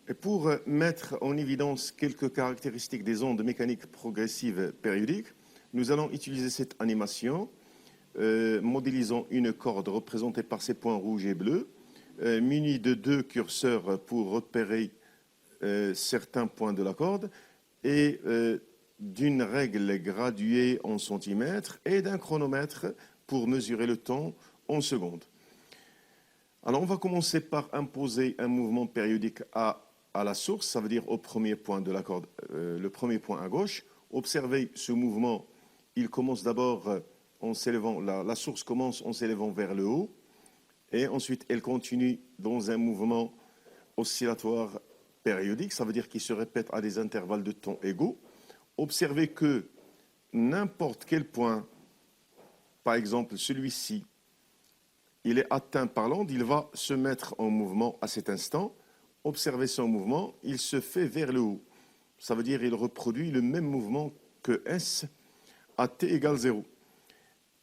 Et pour mettre en évidence quelques caractéristiques des ondes mécaniques progressives périodiques, nous allons utiliser cette animation modélisant une corde représentée par ces points rouges et bleus, munie de deux curseurs pour repérer certains points de la corde et d'une règle graduée en centimètres et d'un chronomètre pour mesurer le temps en secondes. Alors, on va commencer par imposer un mouvement périodique à la source, ça veut dire au premier point de la corde, le premier point à gauche. Observez ce mouvement, il commence d'abord en s'élevant, la source commence en s'élevant vers le haut, et ensuite elle continue dans un mouvement oscillatoire périodique, ça veut dire qu'il se répète à des intervalles de temps égaux. Observez que n'importe quel point, par exemple celui-ci, il est atteint par l'onde, il va se mettre en mouvement à cet instant. Observez son mouvement, il se fait vers le haut. Ça veut dire qu'il reproduit le même mouvement que S à t égale 0.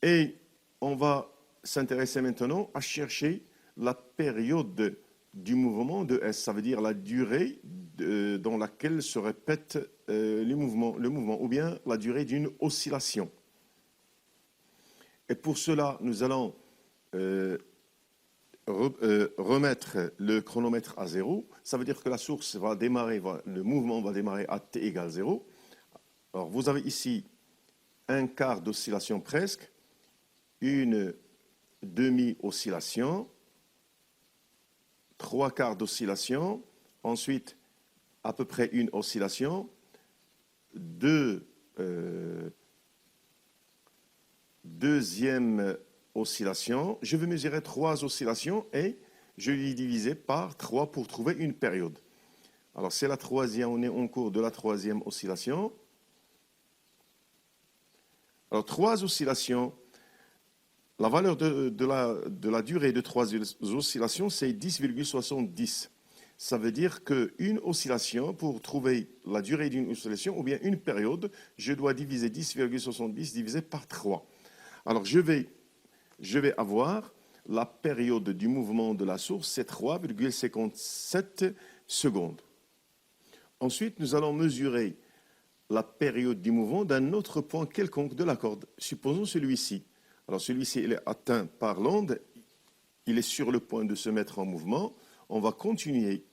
Et on va s'intéresser maintenant à chercher la période du mouvement de S. Ça veut dire la durée dans laquelle se répète le mouvement, ou bien la durée d'une oscillation. Et pour cela, nous allons remettre le chronomètre à 0. Ça veut dire que la source va démarrer, le mouvement va démarrer à t égale 0. Alors, vous avez ici un quart d'oscillation presque, une demi-oscillation, trois quarts d'oscillation, ensuite à peu près une oscillation, deuxième oscillation. Je vais mesurer 3 oscillations et je vais les diviser par 3 pour trouver une période. Alors, c'est la troisième, on est en cours de la troisième oscillation. Alors, 3 oscillations, la valeur de la durée de 3 oscillations, c'est 10,70. Ça veut dire qu'une oscillation, pour trouver la durée d'une oscillation, ou bien une période, je dois diviser 10,70 divisé par 3. Alors, je vais avoir la période du mouvement de la source, c'est 3,57 secondes. Ensuite, nous allons mesurer la période du mouvement d'un autre point quelconque de la corde. Supposons celui-ci. Alors, celui-ci, il est atteint par l'onde, il est sur le point de se mettre en mouvement. On va continuer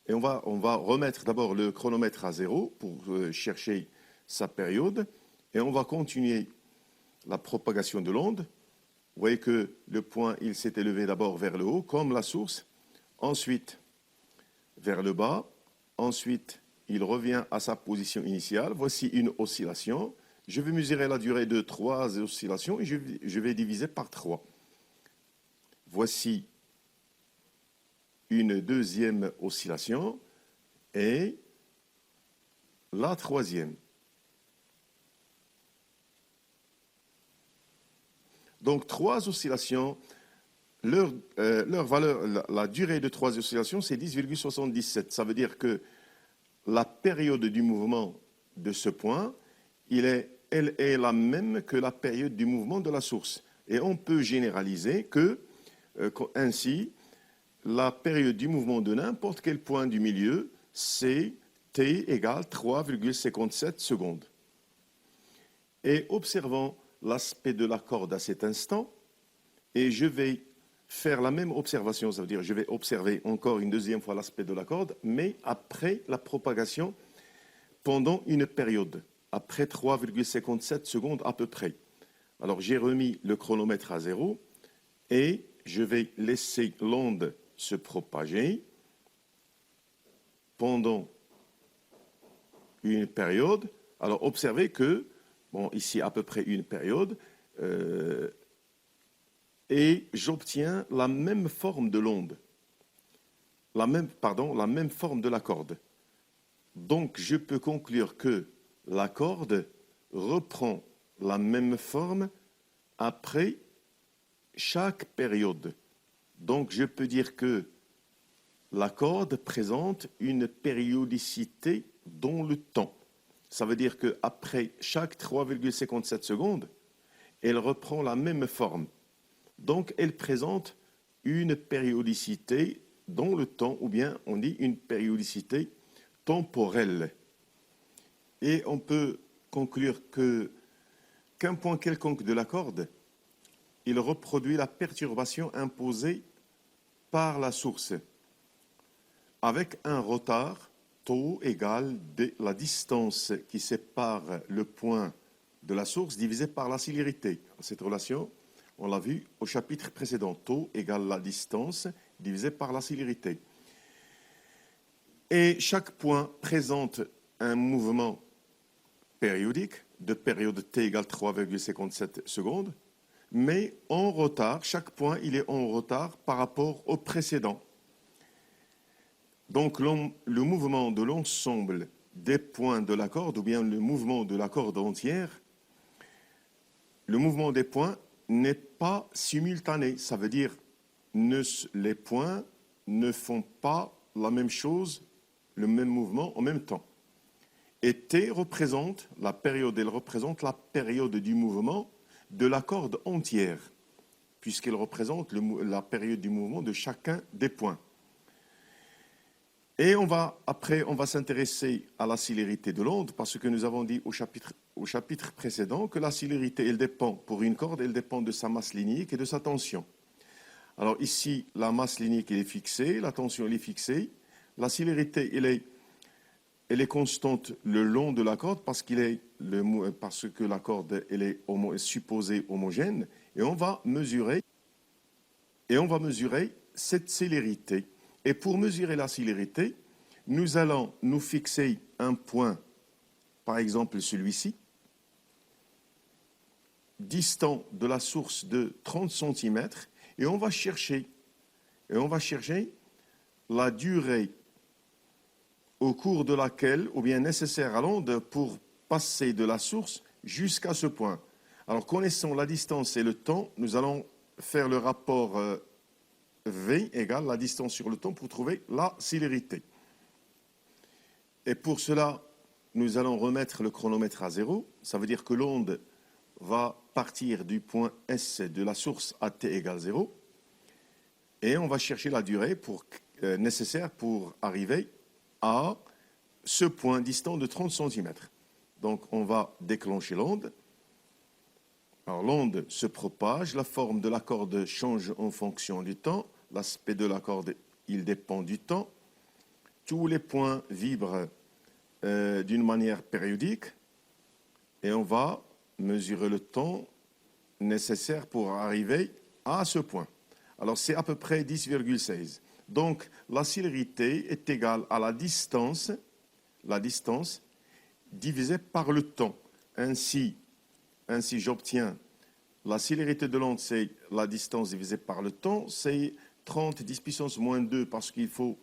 et on va remettre d'abord le chronomètre à 0 pour chercher sa période et on va continuer la propagation de l'onde. Vous voyez que le point, il s'est élevé d'abord vers le haut, comme la source, ensuite vers le bas, ensuite il revient à sa position initiale. Voici une oscillation. Je vais mesurer la durée de 3 oscillations et je vais diviser par 3. Voici une deuxième oscillation et la troisième. Donc, 3 oscillations, leur valeur, la durée de 3 oscillations, c'est 10,77. Ça veut dire que la période du mouvement de ce point, elle est la même que la période du mouvement de la source. Et on peut généraliser que, ainsi, la période du mouvement de n'importe quel point du milieu, c'est t égale 3,57 secondes. Et observons l'aspect de la corde à cet instant, et je vais faire la même observation, ça veut dire je vais observer encore une deuxième fois l'aspect de la corde, mais après la propagation pendant une période, après 3,57 secondes à peu près. Alors j'ai remis le chronomètre à 0 et je vais laisser l'onde se propager pendant une période. Alors observez que, bon, ici à peu près une période, et j'obtiens la même forme de l'onde, la même forme de la corde. Donc je peux conclure que la corde reprend la même forme après chaque période. Donc je peux dire que la corde présente une périodicité dans le temps. Ça veut dire qu'après chaque 3,57 secondes, elle reprend la même forme. Donc elle présente une périodicité dans le temps, ou bien on dit une périodicité temporelle. Et on peut conclure qu'un point quelconque de la corde, il reproduit la perturbation imposée par la source, avec un retard tau égal de la distance qui sépare le point de la source divisé par la célérité. Cette relation, on l'a vu au chapitre précédent. Tau égale la distance divisé par la célérité. Et chaque point présente un mouvement périodique de période t égale 3,57 secondes, mais en retard. Chaque point, il est en retard par rapport au précédent. Donc, le mouvement de l'ensemble des points de la corde, ou bien le mouvement de la corde entière, le mouvement des points n'est pas simultané. Ça veut dire que les points ne font pas la même chose, le même mouvement en même temps. Et T représente la période, elle représente la période du mouvement de la corde entière, puisqu'elle représente la période du mouvement de chacun des points. Et après, on va s'intéresser à la célérité de l'onde, parce que nous avons dit au chapitre précédent que la célérité, elle dépend, pour une corde, elle dépend de sa masse linéique et de sa tension. Alors ici, la masse linéique, elle est fixée, la tension, elle est fixée. La célérité, elle est constante le long de la corde parce que la corde, elle est supposée homogène. Et on va mesurer cette célérité. Et pour mesurer la célérité, nous allons nous fixer un point, par exemple celui-ci, distant de la source de 30 cm, et on va chercher la durée au cours de laquelle, ou bien nécessaire à l'onde pour passer de la source jusqu'à ce point. Alors, connaissant la distance et le temps, nous allons faire le rapport V égale la distance sur le temps pour trouver la célérité. Et pour cela, nous allons remettre le chronomètre à 0. Ça veut dire que l'onde va partir du point S de la source à t égale 0. Et on va chercher la durée nécessaire pour arriver à ce point distant de 30 cm. Donc, on va déclencher l'onde. Alors, l'onde se propage, la forme de la corde change en fonction du temps. L'aspect de la corde, il dépend du temps. Tous les points vibrent d'une manière périodique et on va mesurer le temps nécessaire pour arriver à ce point. Alors, c'est à peu près 10,16. Donc, la célérité est égale à la distance divisée par le temps. Ainsi j'obtiens la célérité de l'onde, c'est la distance divisée par le temps, c'est 30 10 puissance moins 2 parce qu'il faut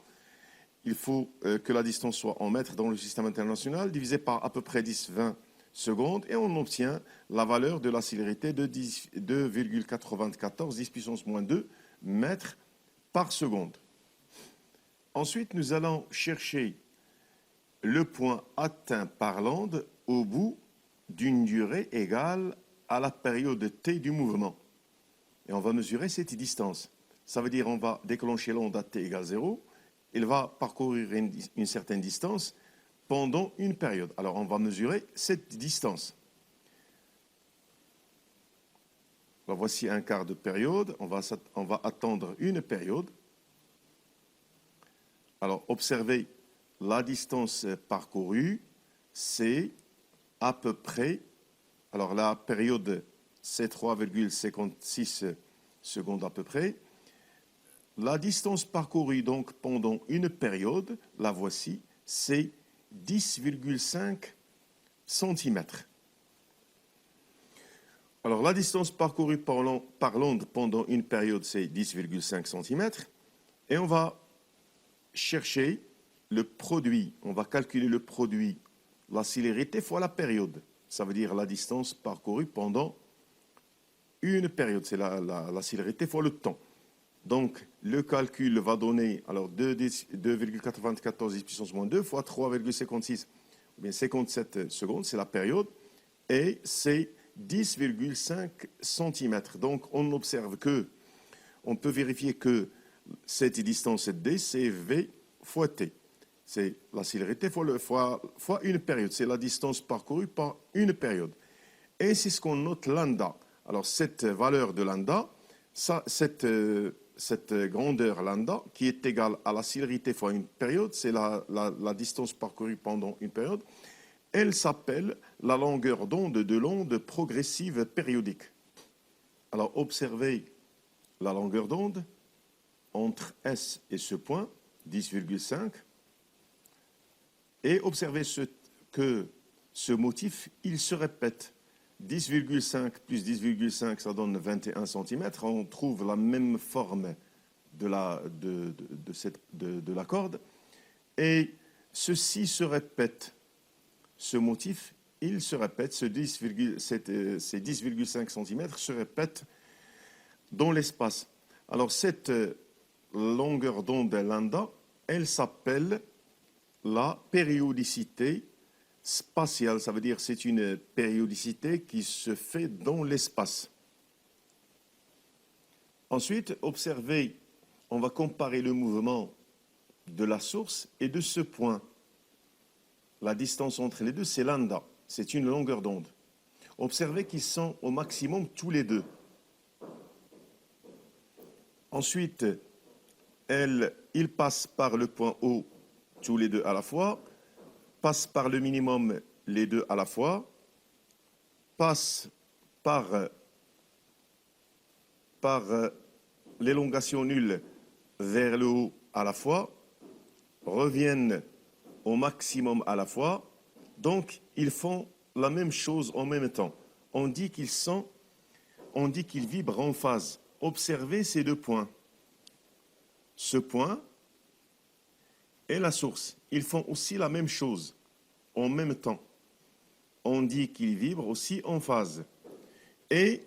que la distance soit en mètres dans le système international, divisé par à peu près 10-20 secondes, et on obtient la valeur de la célérité de 2,94 10 puissance moins 2 mètres par seconde. Ensuite, nous allons chercher le point atteint par l'onde au bout d'une durée égale à la période t du mouvement. Et on va mesurer cette distance. Ça veut dire qu'on va déclencher l'onde à t égale 0. Il va parcourir une certaine distance pendant une période. Alors, on va mesurer cette distance. Alors, voici un quart de période. On va attendre une période. Alors, observez la distance parcourue, c'est à peu près, alors la période, c'est 3,56 secondes à peu près. La distance parcourue donc pendant une période, la voici, c'est 10,5 cm. Alors la distance parcourue par l'onde pendant une période, c'est 10,5 cm. Et on va chercher le produit, on va calculer le produit, la célérité fois la période. Ça veut dire la distance parcourue pendant une période, c'est la célérité fois le temps. Donc, le calcul va donner alors 2,94 10 puissance moins 2 fois 3,56, ou bien 57 secondes, c'est la période, et c'est 10,5 cm. Donc, on observe on peut vérifier que Cette distance d, c'est v fois t. C'est la célérité fois une période. C'est la distance parcourue par une période. Et c'est ce qu'on note lambda. Alors, cette valeur de lambda, cette grandeur lambda, qui est égale à la célérité fois une période, c'est la distance parcourue pendant une période, elle s'appelle la longueur d'onde de l'onde progressive périodique. Alors, observez la longueur d'onde entre S et ce point, 10,5, et observez que ce motif, il se répète. 10,5 plus 10,5, ça donne 21 cm. On trouve la même forme de la corde. Et ceci se répète. Ce motif, il se répète. Ces 10,5 cm se répètent dans l'espace. Alors, cette longueur d'onde lambda, elle s'appelle la périodicité spatiale. Ça veut dire que c'est une périodicité qui se fait dans l'espace. Ensuite, observez, on va comparer le mouvement de la source et de ce point. La distance entre les deux, c'est lambda. C'est une longueur d'onde. Observez qu'ils sont au maximum tous les deux. Ensuite, ils passent par le point O tous les deux à la fois, passent par le minimum les deux à la fois, passent par l'élongation nulle vers le haut à la fois, reviennent au maximum à la fois. Donc, ils font la même chose en même temps. On dit qu'ils vibrent en phase. Observez ces deux points. Ce point et la source, ils font aussi la même chose en même temps. On dit qu'ils vibrent aussi en phase. Et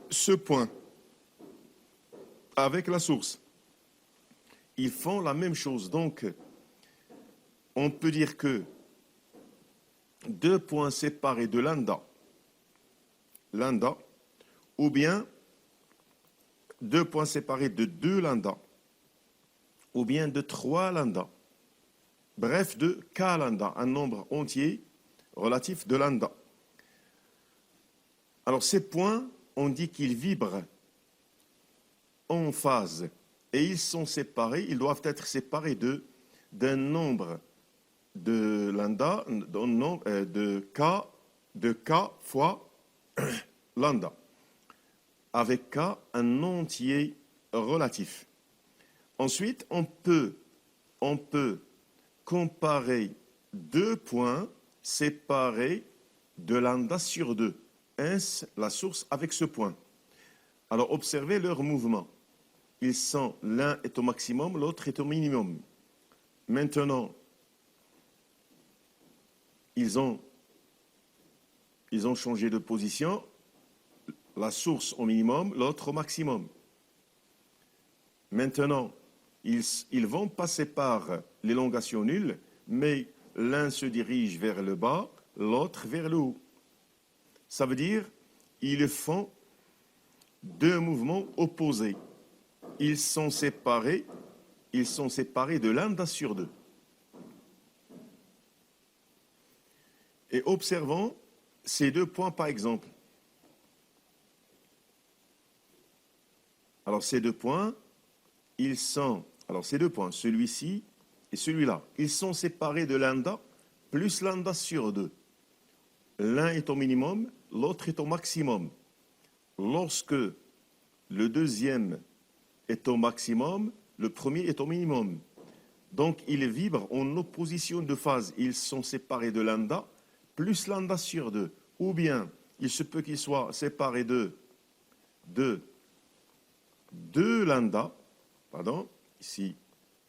ce point avec la source, ils font la même chose. Donc, on peut dire que deux points séparés de lambda, ou bien deux points séparés de 2 lambda, ou bien de 3 lambda, bref, de k lambda, un nombre entier relatif de lambda. Alors ces points, on dit qu'ils vibrent en phase et ils sont séparés, ils doivent être séparés d'un nombre de lambda, de k fois lambda, avec k un entier relatif. Ensuite, on peut comparer deux points séparés de lambda sur 2. La source avec ce point. Alors, observez leur mouvement. L'un est au maximum, l'autre est au minimum. Maintenant, ils ont changé de position. La source au minimum, l'autre au maximum. Maintenant, ils vont passer par l'élongation nulle, mais l'un se dirige vers le bas, l'autre vers le haut. Ça veut dire qu'ils font deux mouvements opposés. Ils sont séparés de lambda sur 2. Et observons ces deux points par exemple. Alors ces deux points, celui-ci et celui-là, ils sont séparés de lambda plus lambda sur 2. L'un est au minimum, l'autre est au maximum. Lorsque le deuxième est au maximum, le premier est au minimum. Donc, ils vibrent en opposition de phase. Ils sont séparés de lambda plus lambda sur 2. Ou bien, il se peut qu'ils soient séparés de 2 lambda, ici,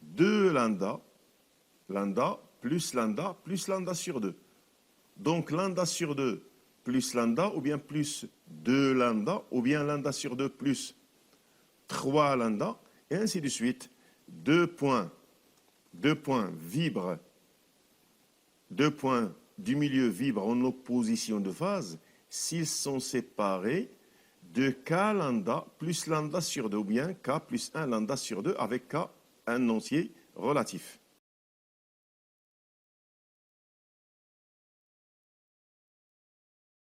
2 lambda plus lambda sur 2. Donc, lambda sur 2 plus lambda, ou bien plus 2 lambda, ou bien lambda sur 2 plus 3 lambda, et ainsi de suite. Deux points vibrent, 2 points du milieu vibrent en opposition de phase s'ils sont séparés de k lambda plus lambda sur 2, ou bien k plus 1 lambda sur 2 avec k un entier relatif.